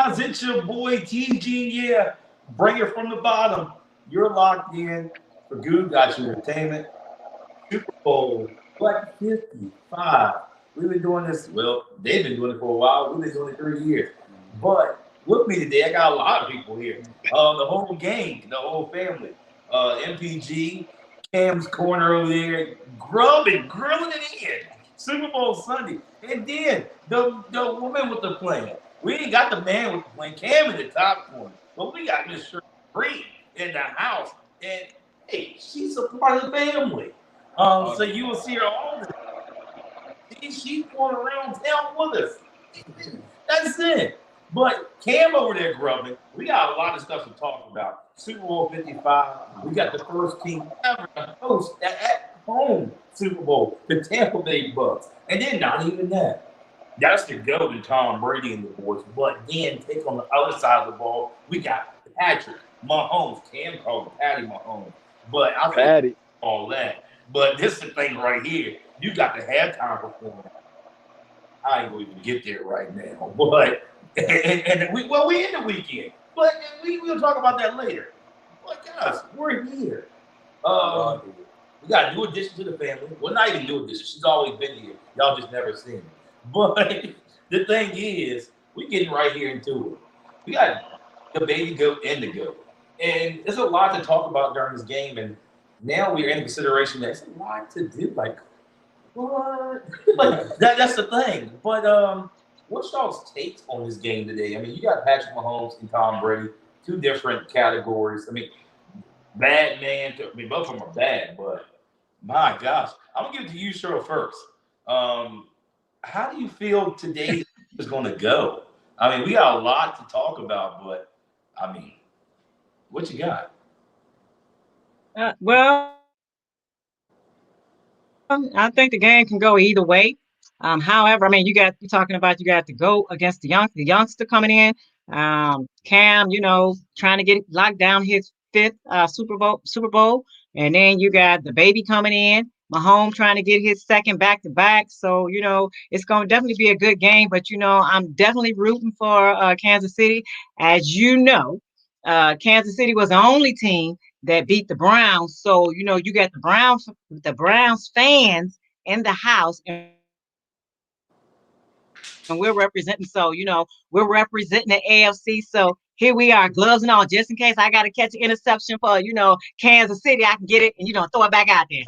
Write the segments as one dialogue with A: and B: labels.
A: guys? It's your boy TG. Yeah, bring it from the bottom. You're locked in for Goode Got You Entertainment. Super Bowl like 55. We've been doing this, well, they've been doing it for a while. We've been doing it 30 years. But with me today, I got a lot of people here. The whole gang, the whole family. MPG, Cam's corner over there, grubbing, grilling it in. Super Bowl Sunday. And then the woman with the plan. We ain't got the man with the plan. Cam in the top corner. But we got Miss Bree in the house. And hey, she's a part of the family. So you will see her all the time. She's going around town with us. That's it. But Cam over there grubbing, we got a lot of stuff to talk about. Super Bowl 55. We got the first team ever to host at home Super Bowl, the Tampa Bay Bucks. And then not even that. That's the go to Tom Brady and the boys. But then take on the other side of the ball, we got Patrick Mahomes. Cam called him Patty Mahomes. But I'll say all that. But this is the thing right here. You got the halftime performance. I ain't going to even get there right now. But we in the weekend. But we'll talk about that later. But guys, we're here. We got a new addition to the family. Well, not even new addition. She's always been here. Y'all just never seen her. But the thing is, we're getting right here into it. We got the baby goat and the goat. And there's a lot to talk about during this game. And now we're in consideration that it's a lot to do. Like, what? Like, that's the thing. But what's y'all's takes on this game today? I mean, you got Patrick Mahomes and Tom Brady, two different categories. I mean, bad man. I mean, both of them are bad, but my gosh. I'm going to give it to you, Cheryl, first. How do you feel today is going to go? I mean, we got a lot to talk about, but, I mean, what you got?
B: Well, I think the game can go either way. However, I mean, you're talking about you got to go against the youngster coming in. Cam, trying to get locked down his fifth Super Bowl, and then you got the baby coming in. Mahomes trying to get his second back to back. So, it's going to definitely be a good game. But, I'm definitely rooting for Kansas City. As you know, Kansas City was the only team that beat the Browns. So, you got the Browns fans in the house, and we're representing. So, we're representing the AFC. So here we are, gloves and all, just in case I got to catch an interception for, Kansas City, I can get it and, throw it back out there.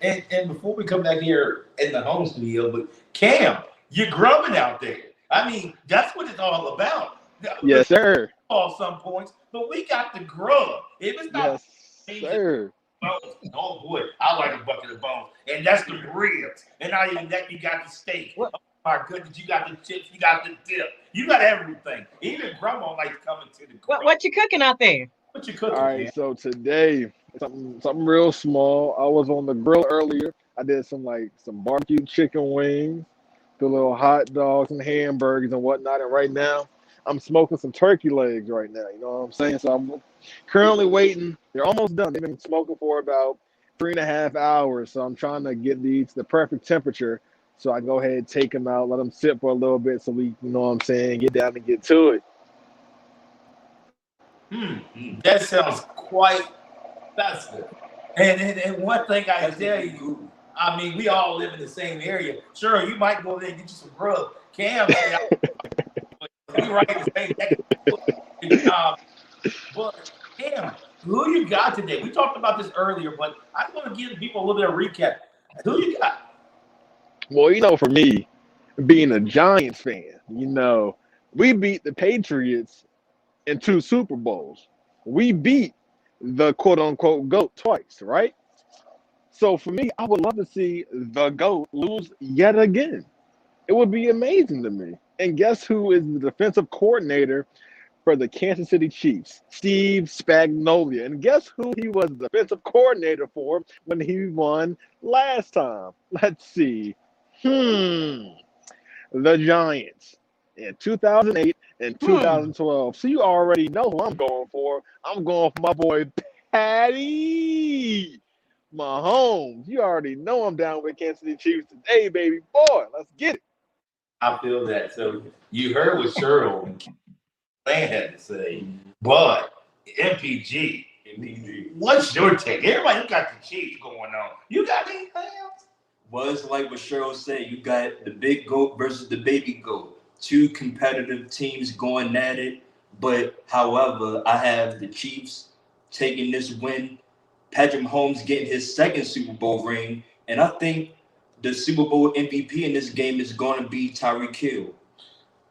A: And before we come back here in the home studio, but Cam, you're grubbing out there. I mean, that's what it's all about.
C: Yes, sir.
A: All some points, but we got the grub. If it's not,
C: yes, sir.
A: Oh boy, I like a bucket of bones, and that's the ribs. And not even that, you got the steak.
B: What?
A: Oh my goodness, you got the chips, you got the dip, you got everything. Even grandma likes coming to the grill.
B: What you cooking out there?
A: What you cooking?
C: All right, so today something real small. I was on the grill earlier. I did some barbecue chicken wings, the little hot dogs and hamburgers and whatnot. And right now, I'm smoking some turkey legs right now. You know what I'm saying? So I'm currently waiting. They're almost done. They've been smoking for about 3.5 hours. So I'm trying to get these to the perfect temperature. So I go ahead and take them out, let them sit for a little bit so we, you know what I'm saying, get down and get to it.
A: That sounds quite festive. And one thing I can tell you, I mean, we all live in the same area. Sure, you might go there and get you some grub. Cam, we right in the same. But Cam, who you got today? We talked about this earlier, but I want to give people a little bit of recap. Who you got?
C: Well, for me, being a Giants fan, we beat the Patriots in 2 Super Bowls. We beat the quote-unquote GOAT twice, right? So for me, I would love to see the GOAT lose yet again. It would be amazing to me. And guess who is the defensive coordinator for the Kansas City Chiefs? Steve Spagnuolo. And guess who he was the defensive coordinator for when he won last time? Let's see. The Giants in 2008 and 2012. So you already know who I'm going for. I'm going for my boy Patty Mahomes. You already know I'm down with Kansas City Chiefs today, baby boy. Let's get it.
A: I feel that. So you heard what Cheryl and Land had to say, but MPG, what's your take? Everybody got the Chiefs going on. You got anything else?
D: Well, it's like what Cheryl said. You got the big goat versus the baby goat. Two competitive teams going at it. But however, I have the Chiefs taking this win. Patrick Mahomes getting his second Super Bowl ring. And I think the Super Bowl MVP in this game is going to be Tyreek Hill.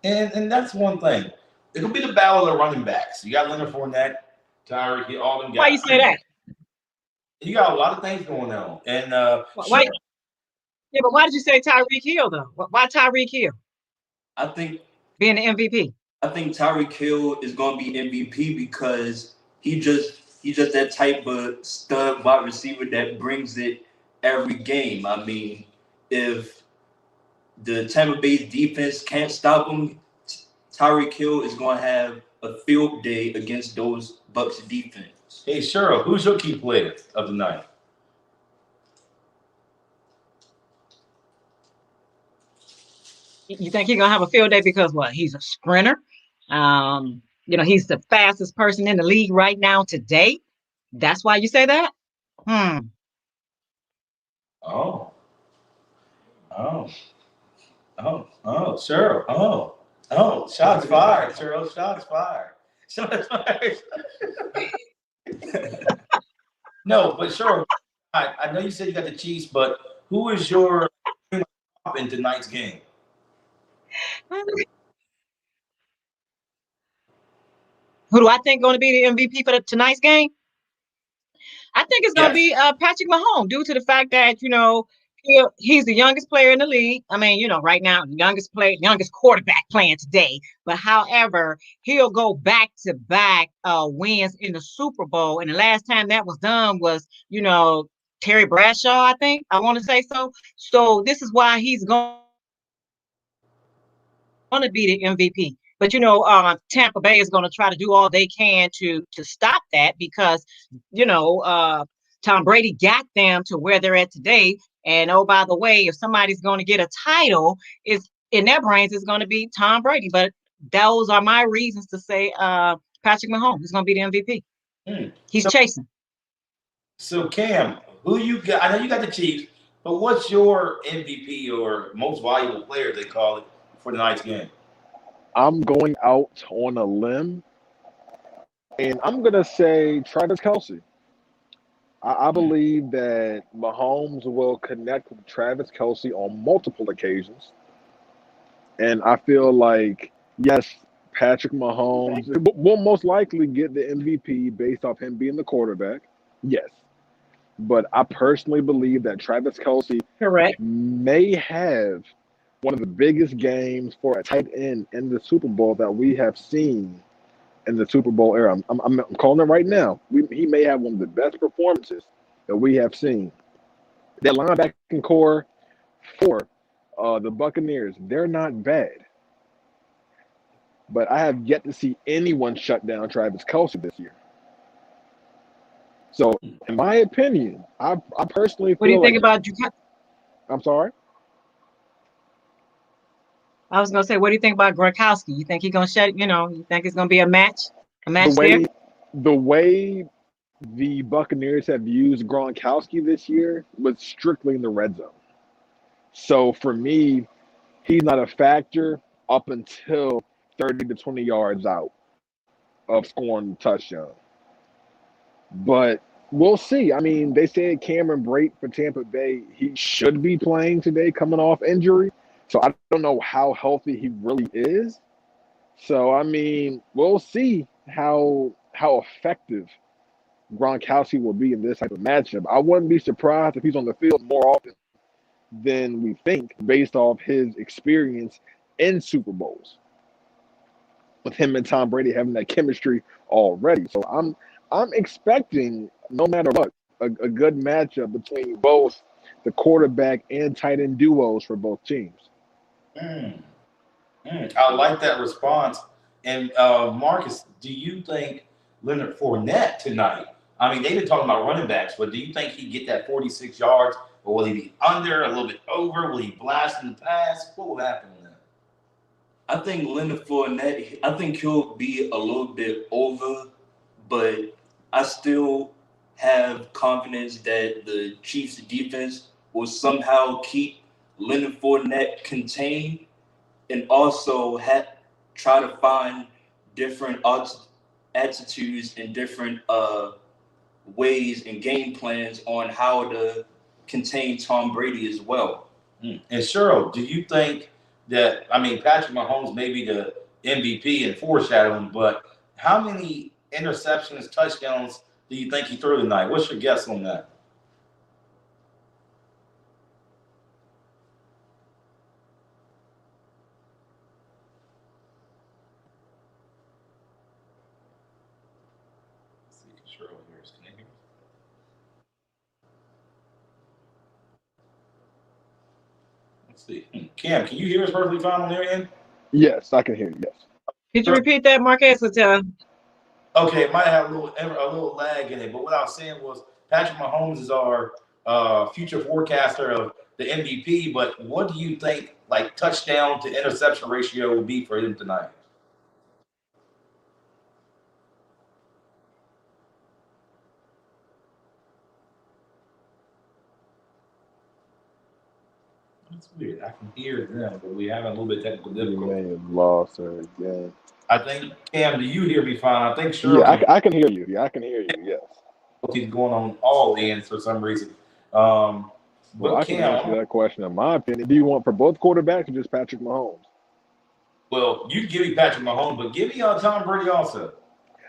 A: And that's one thing. It'll be the battle of the running backs. You got Leonard Fournette, Tyreek Hill, all them guys.
B: Why you say that?
A: You got a lot of things going on. And
B: Why? Yeah, but why did you say Tyreek Hill though? Why Tyreek Hill
D: I think
B: being the MVP?
D: I think Tyreek Hill is going to be MVP because he's just that type of stud wide receiver that brings it every game. I mean, if the Tampa Bay defense can't stop him, Tyreek Hill is going to have a field day against those Bucks defense.
A: hey, Cheryl, who's your key player of the night?
B: You think he's gonna have a field day because what? He's a sprinter. He's the fastest person in the league right now today. That's why you say that?
A: Oh. Cheryl. Shots fired, Cheryl. Shots fired. Shots fired. No, but Cheryl, I know you said you got the Chiefs, but who is your top in tonight's game?
B: Who do I think going to be the MVP for tonight's game? I think it's going to be Patrick Mahomes due to the fact that, he's the youngest player in the league. I mean, right now, youngest quarterback playing today. But however, he'll go back-to-back wins in the Super Bowl. And the last time that was done was, Terry Bradshaw, I think. I want to say so. So this is why he's going to be the MVP. But Tampa Bay is going to try to do all they can to stop that because Tom Brady got them to where they're at today. And oh, by the way, if somebody's going to get a title, is in their brains is going to be Tom Brady. But those are my reasons to say Patrick Mahomes is going to be the MVP. He's chasing.
A: So Cam, who you got? I know you got the Chiefs, but what's your MVP or most valuable player they call it for tonight's game?
C: I'm going out on a limb, and I'm going to say Travis Kelce. I believe that Mahomes will connect with Travis Kelce on multiple occasions. And I feel like, yes, Patrick Mahomes will most likely get the MVP based off him being the quarterback. Yes. But I personally believe that Travis Kelce may have one of the biggest games for a tight end in the Super Bowl that we have seen in the Super Bowl era. I'm calling it right now. He may have one of the best performances that we have seen. That linebacking core for the Buccaneers, they're not bad. But I have yet to see anyone shut down Travis Kelce this year. So, in my opinion, I personally feel
B: what do you think about
C: I'm sorry?
B: I was going to say, what do you think about Gronkowski? You think he's going to shut, you think it's going to be a match there?
C: The way the Buccaneers have used Gronkowski this year was strictly in the red zone. So for me, he's not a factor up until 30 to 20 yards out of scoring a touchdown. But we'll see. I mean, they said Cameron Brate for Tampa Bay, he should be playing today coming off injury. So I don't know how healthy he really is. So, I mean, we'll see how effective Gronkowski will be in this type of matchup. I wouldn't be surprised if he's on the field more often than we think based off his experience in Super Bowls with him and Tom Brady having that chemistry already. So I'm expecting, no matter what, a good matchup between both the quarterback and tight end duos for both teams.
A: I like that response. And Marcus, do you think Leonard Fournette tonight? I mean, they've been talking about running backs, but do you think he get that 46 yards, or will he be under, a little bit over? Will he blast in the pass? What will happen in that?
D: I think Leonard Fournette, I think he'll be a little bit over, but I still have confidence that the Chiefs' defense will somehow keep Leonard Fournette contained and also try to find different attitudes and different ways and game plans on how to contain Tom Brady as well.
A: And Cheryl, do you think that, I mean, Patrick Mahomes may be the MVP and foreshadowing, but how many interceptions, touchdowns do you think he threw tonight? What's your guess on that? Let's see, Cheryl, here's can you hear me? Let's see. Cam, can you hear us perfectly fine on their end?
C: Yes, I can hear you. Yes.
B: Could you repeat that, Marquez?
A: Okay, it might have a little lag in it, but what I was saying was Patrick Mahomes is our future forecaster of the MVP. But what do you think, like touchdown to interception ratio, will be for him tonight? That's weird. I can hear them, but we have a little bit of technical
C: You
A: difficulty.
C: may have lost her again.
A: I think Cam, do you hear me fine? I think Shirley.
C: Yeah, I can hear you. Yeah, I can hear you. Yes.
A: He's going on all ends for some reason.
C: Well,
A: But
C: I can
A: Cam,
C: answer that question. In my opinion, do you want for both quarterbacks or just Patrick Mahomes?
A: well, you give me Patrick Mahomes, but give me Tom Brady also.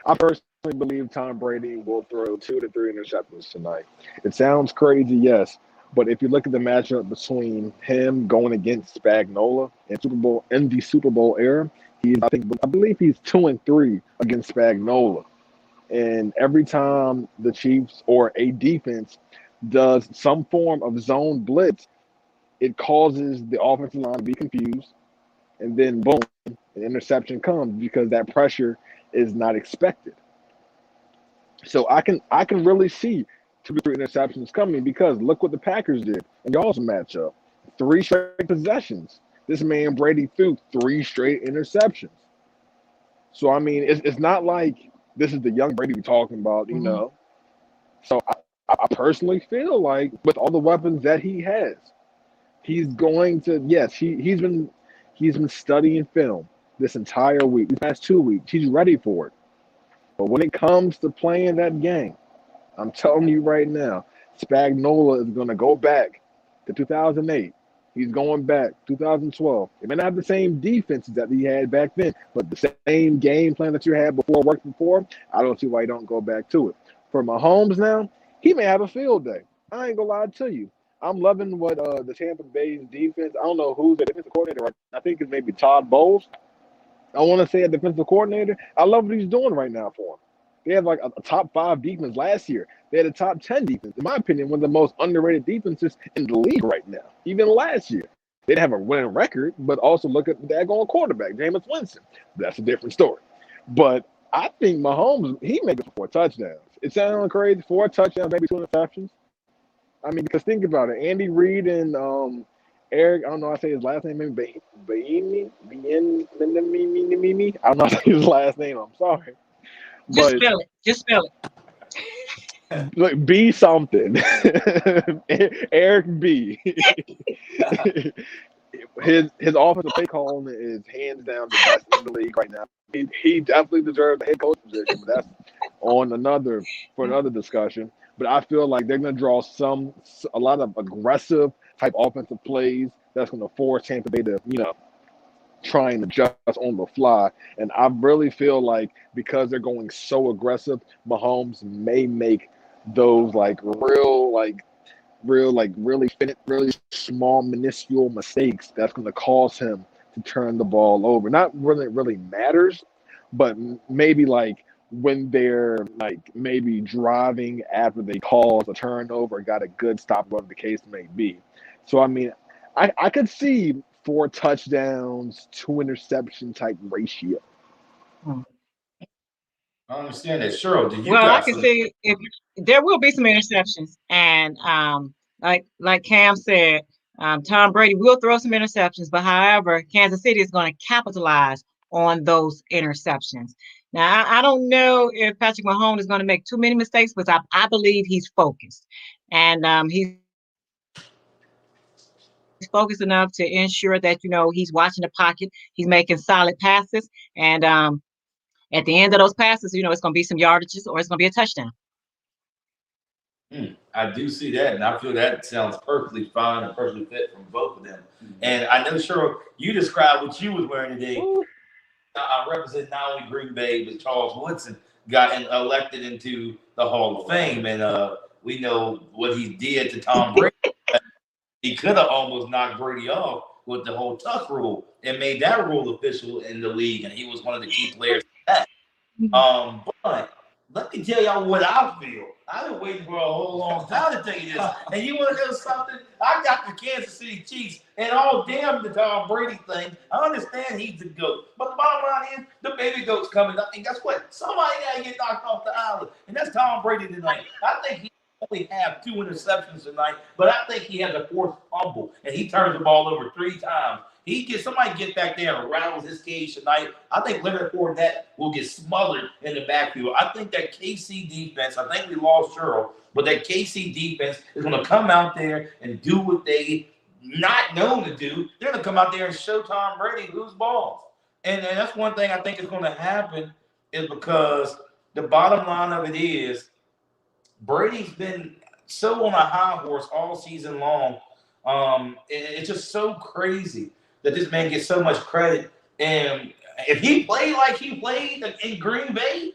C: I personally believe Tom Brady will throw 2 to 3 interceptions tonight. It sounds crazy, yes, but if you look at the matchup between him going against Spagnuolo in the Super Bowl era, I believe he's 2-3 against Spagnuolo. And every time the Chiefs or a defense does some form of zone blitz, it causes the offensive line to be confused, and then boom, an interception comes because that pressure is not expected. So I can really see 2 to 3 interceptions coming because look what the Packers did in y'all's matchup. 3 straight possessions. This man Brady threw 3 straight interceptions. So I mean, it's not like this is the young Brady we're talking about, you know. So I personally feel like with all the weapons that he has, he's going to he's been studying film this entire week, these past 2 weeks. He's ready for it. But when it comes to playing that game, I'm telling you right now, Spagnuolo is going to go back to 2008. He's going back 2012. It may not have the same defenses that he had back then, but the same game plan that you had before worked before. I don't see why you don't go back to it. For Mahomes now, he may have a field day. I ain't gonna lie to you. I'm loving what the Tampa Bay's defense. I don't know who's the defensive coordinator. Right? I think it's maybe Todd Bowles. I want to say a defensive coordinator. I love what he's doing right now for him. They had like a top 5 defense last year. They had a top 10 defense. In my opinion, one of the most underrated defenses in the league right now. Even last year. They didn't have a winning record, but also look at the daggone quarterback, Jameis Winston. That's a different story. But I think Mahomes, he made it 4 touchdowns. It sounds crazy. 4 touchdowns, maybe 2 interceptions. I mean, because think about it. Andy Reid and Eric, I don't know how to say his last name, maybe Baini. I don't know how to say his last name. I'm sorry.
B: Just spell it. Just spell it.
C: Look, B something. Eric B. his offensive play calling is hands down the best in the league right now. He definitely deserves the head coach position, but that's on another discussion. But I feel like they're going to draw a lot of aggressive type offensive plays that's going to force Tampa Bay to, try and adjust on the fly. And I really feel like because they're going so aggressive, Mahomes may make those really small, minuscule mistakes that's going to cause him to turn the ball over. Not really matters, but maybe like when they're like maybe driving after they cause a turnover, got a good stop, whatever the case may be. So, I mean, I could see 4 touchdowns, 2 interception type ratio.
A: I understand that. Cheryl, do you
B: Well, I
A: got
B: can
A: some?
B: see if there will be some interceptions, and like Cam said, Tom Brady will throw some interceptions, but however, Kansas City is going to capitalize on those interceptions. Now, I don't know if Patrick Mahomes is going to make too many mistakes, but I believe he's focused. And he's focused enough to ensure that, he's watching the pocket. He's making solid passes. And at the end of those passes, it's going to be some yardages or it's going to be a touchdown.
A: I do see that, and I feel that sounds perfectly fine and perfectly fit from both of them. And I know, Cheryl, you described what you was wearing today. I represent not only Green Bay, but Charles Woodson got elected into the Hall of Fame, and we know what he did to Tom Brady. He could have almost knocked Brady off with the whole tuck rule and made that rule official in the league, and he was one of the key players for that. But let me tell y'all what I feel. I've been waiting for a whole long time to tell you this. And you want to know something? I got the Kansas City Chiefs, and all damn the Tom Brady thing. I understand he's the GOAT. But the bottom line is, the baby GOAT's coming up. And guess what? Somebody got to get knocked off the island. And that's Tom Brady tonight. I think he only have 2 interceptions tonight, but I think he has a 4th fumble, and he turns the ball over 3 times. Somebody get back there and rattles his cage tonight. I think Leonard Fournette will get smothered in the backfield. I think that KC defense, I think we lost Cheryl, but that KC defense is going to come out there and do what they not known to do. They're going to come out there and show Tom Brady who's balls. And that's one thing I think is going to happen is because the bottom line of it is Brady's been so on a high horse all season long. It's just so crazy that this man gets so much credit. And if he played like he played in Green Bay,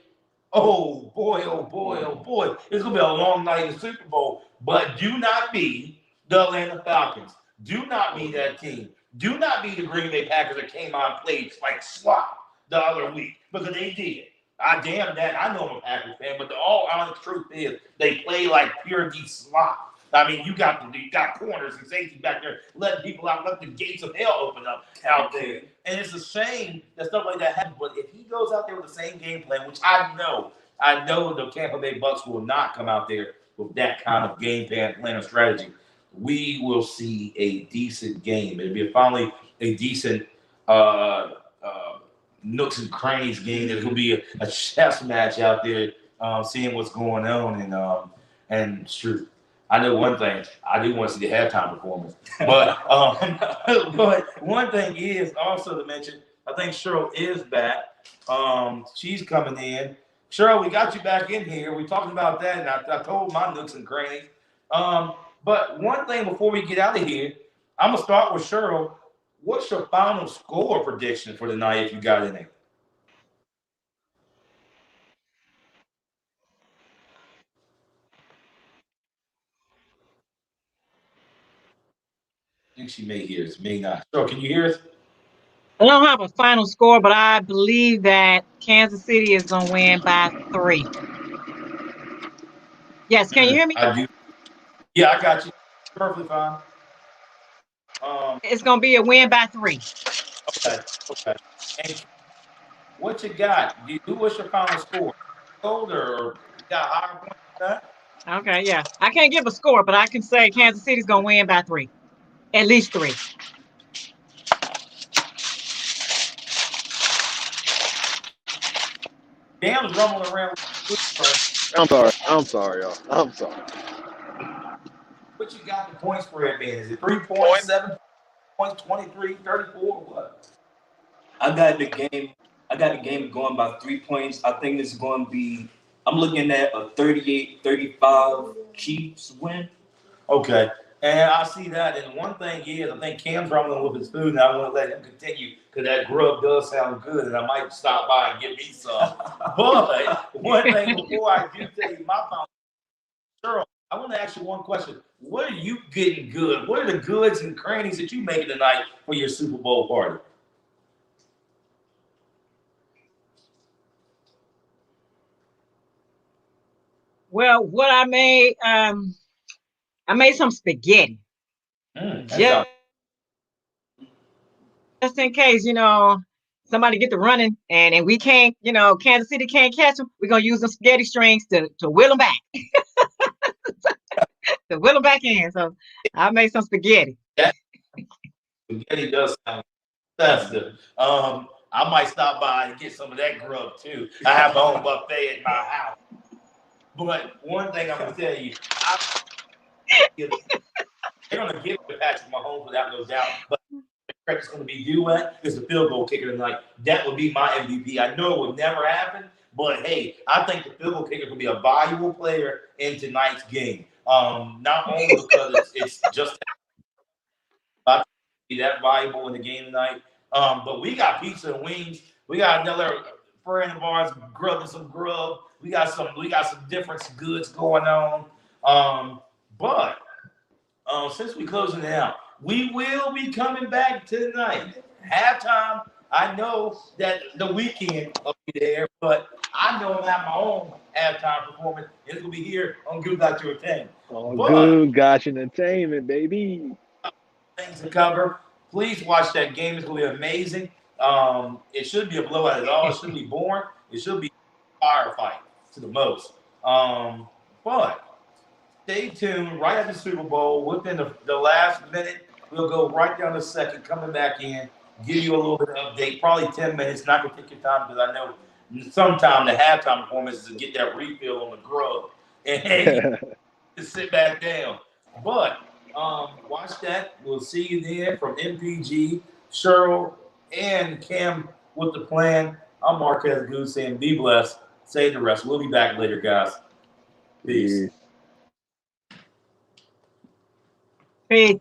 A: oh boy, oh boy, oh boy, it's going to be a long night in the Super Bowl. But do not be the Atlanta Falcons. Do not be that team. Do not be the Green Bay Packers that came out and played like slop the other week, because they did. I damn that. I know I'm a Packers fan, but the all honest truth is they play like pure D slop. I mean, you got corners and safety back there letting people out, let the gates of hell open up out there. And it's a shame that stuff like that happens. But if he goes out there with the same game plan, which I know the Tampa Bay Bucks will not come out there with that kind of game plan strategy, we will see a decent game. It'll be finally a decent nooks and crannies game. There's going to be a chess match out there, seeing what's going on. And sure, I know one thing. I do want to see the halftime performance. But but one thing is also to mention, I think Cheryl is back. She's coming in. Cheryl, we got you back in here. We talked about that, and I told my nooks and crannies. But one thing before we get out of here, I'm going to start with Cheryl. What's your final score prediction for tonight if you got any? I think she may hear us, may not. Cheryl, can you hear us?
B: I don't have a final score, but I believe that Kansas City is going to win by 3. Yes, can you hear me?
A: I do. Yeah, I got you. Perfectly fine.
B: It's going to be a win by 3.
A: Okay. And what you got? What's your final score? Older, you got higher points than that?
B: Okay, yeah. I can't give a score, but I can say Kansas City's going to win by 3. At least 3.
A: Dam's rumbling around.
C: I'm sorry, y'all. I'm sorry.
A: What you got the point spread being? Is it 3 points, 7 points, 23, 34, or what?
D: I got the game going by 3 points. I think it's going to be, I'm looking at a 38-35 Chiefs win.
A: Okay. And I see that. And one thing is, I think Cam's rumbling with his food, and I want to let him continue because that grub does sound good, and I might stop by and get me some. But one thing before I do tell you my final, Cheryl, I want to ask you one question. What are you getting good? What are the goods and crannies that you making tonight for your Super Bowl party?
B: Well, what I made some spaghetti. Just in case, somebody get to running and we can't, Kansas City can't catch them, we're going to use some spaghetti strings to wheel them back. To wheel them back in. So I made some spaghetti.
A: Spaghetti does sound festive. I might stop by and get some of that grub too. I have my own buffet at my house. But one thing I'm gonna tell you, they're gonna give it to Patrick Mahomes without no doubt. But it's going to be due at is the field goal kicker tonight. That would be my MVP. I know it would never happen, but hey, I think the field goal kicker could be a valuable player in tonight's game. Not only because it's just be that valuable in the game tonight, but we got pizza and wings. We got another friend of ours grubbing some grub. We got some different goods going on. But since we closing it out, we will be coming back tonight. Halftime. I know that the weekend will be there, but I know I have my own halftime performance. It's gonna be here on Goode Got Your Entertainment.
C: Goode Got Your Entertainment, baby.
A: Things to cover. Please watch that game. It's gonna be amazing. It should be a blowout at all. It shouldn't be boring. It should be a firefight to the most. But stay tuned. Right after the Super Bowl, within the last minute, we'll go right down to second, coming back in, give you a little bit of update. Probably 10 minutes. Not gonna take your time because I know sometime the halftime performance is to get that refill on the grub and just sit back down. But watch that. We'll see you there from MPG, Cheryl, and Cam with the plan. I'm Marquez Goode saying be blessed. Say the rest. We'll be back later, guys. Peace.
B: Peace.